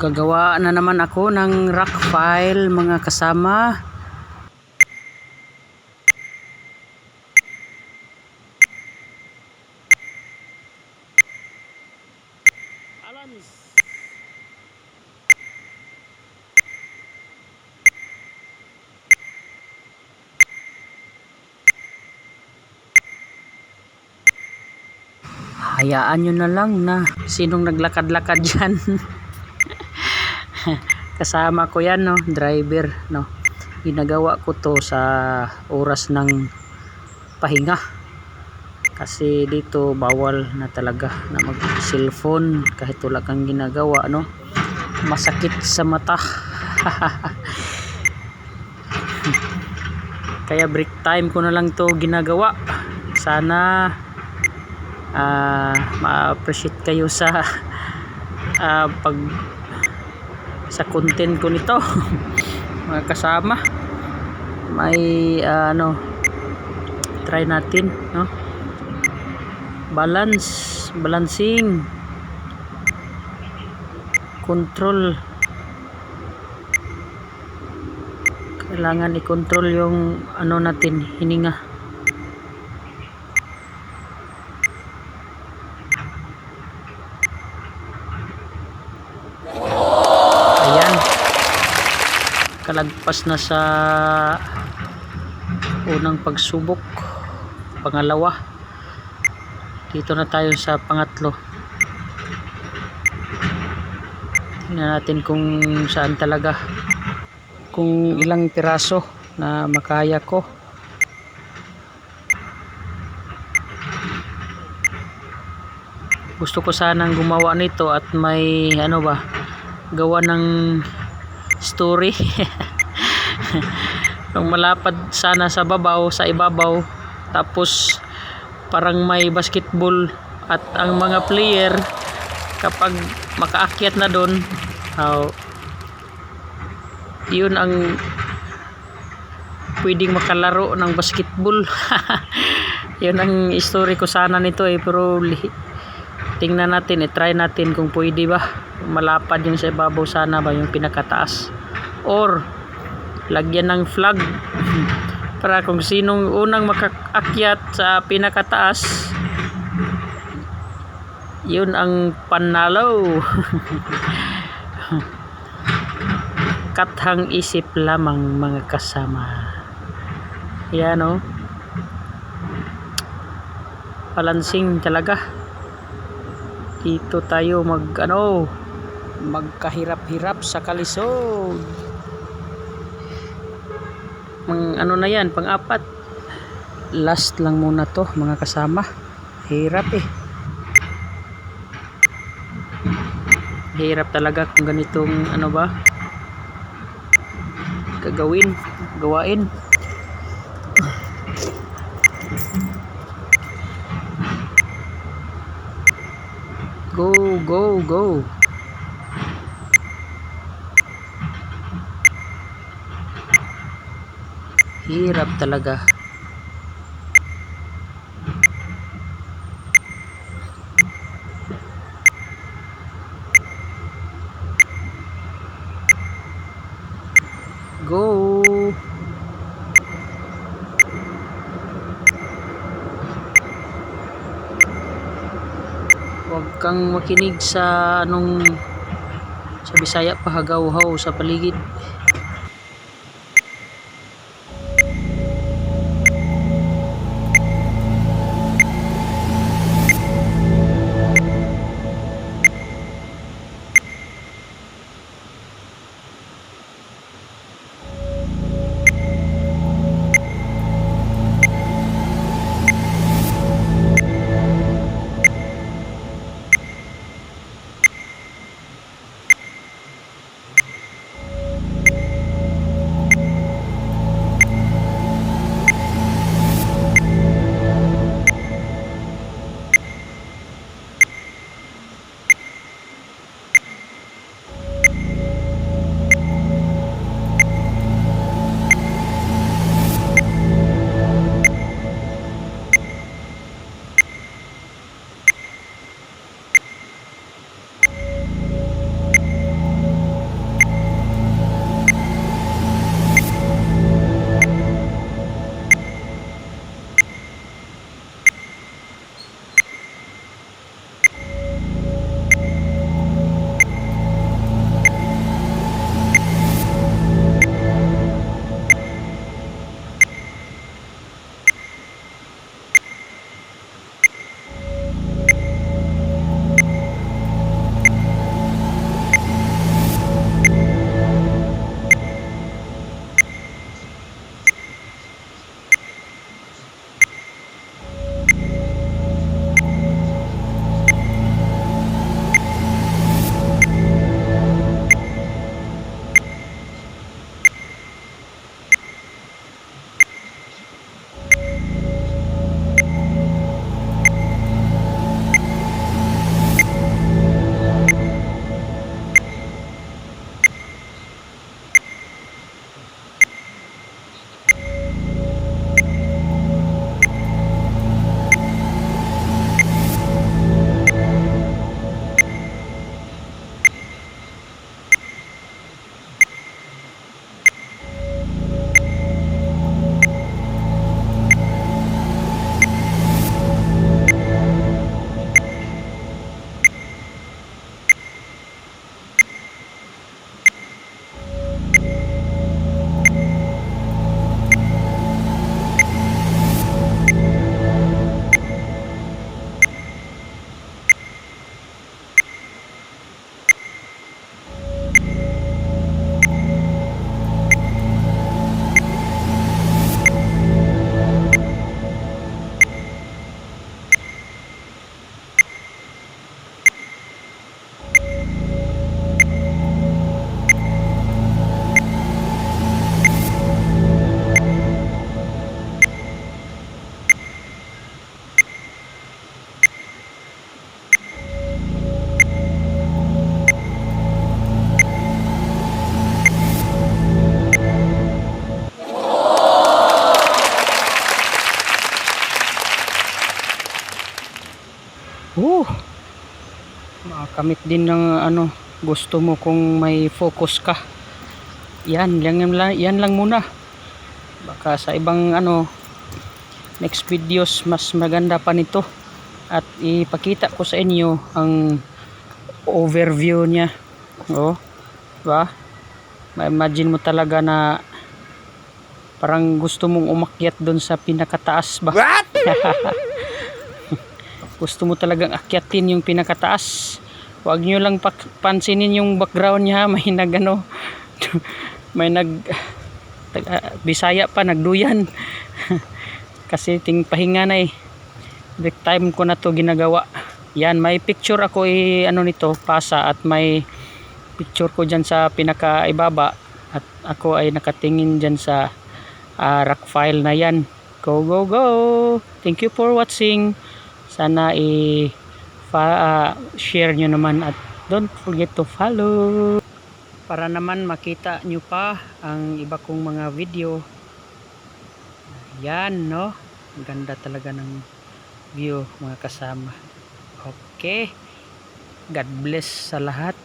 Gagawa na naman ako ng rock file mga kasama. Hayaan nyo na lang na sinong naglakad-lakad dyan. Kasama ko yan, no, driver, no. Ginagawa ko to sa oras ng pahinga kasi dito bawal na talaga na mag cellphone kahit wala kang ginagawa, no. Masakit sa mata. Kaya break time ko na lang to ginagawa. Sana ma-appreciate kayo sa pag sa content ko nito. Mga kasama, may try natin, no, balancing, control. Kailangan i-control yung natin, hininga. Kalagpas na sa unang pagsubok, pangalawa, dito na tayo sa pangatlo. Tingnan natin kung saan talaga, kung ilang piraso na makaya ko. Gusto ko sanang gumawa nito at may gawa ng story. Kung malapad sana sa ibabaw, tapos parang may basketball at ang mga player kapag makaakyat na doon, yun ang pwedeng makalaro ng basketball. Yun ang story ko sana nito pero tingnan natin, try natin kung pwede ba malapad yung sa ibabaw. Sana ba yung pinakataas, or lagyan ng flag para kung sinong unang makaakyat sa pinakataas, yun ang panalo. Kathang isip lamang mga kasama. Yan, no, balancing talaga. Dito tayo magkahirap-hirap sa kalisod. Na yan, pang-apat. Last lang muna to mga kasama. Hirap hirap talaga kung ganitong gawain. Go. Hirap talaga. Go. Huwag kang makinig sa sa Bisaya pa, hagaw-haw sa paligid. Kamit din ng ano gusto mo kung may focus ka. Yan lang muna. Baka sa ibang ano next videos mas maganda pa nito at ipakita ko sa inyo ang overview niya. Oh, ba? Ma-imagine mo talaga na parang gusto mong umakyat doon sa pinakataas ba? What? Gusto mo talagang akyatin yung pinakataas. Huwag nyo lang pansinin yung background niya. May nagano may Bisaya pa nagduyan. Kasi ting pahinga na break time ko na to ginagawa. Yan, may picture ako ano nito, pasa, at may picture ko dyan sa pinakaibaba at ako ay nakatingin dyan sa rock file na yan. Go go go, thank you for watching. Sana share nyo naman at don't forget to follow para naman makita nyo pa ang iba kong mga video. Yan, no, ganda talaga ng view mga kasama. Okay, God bless sa lahat.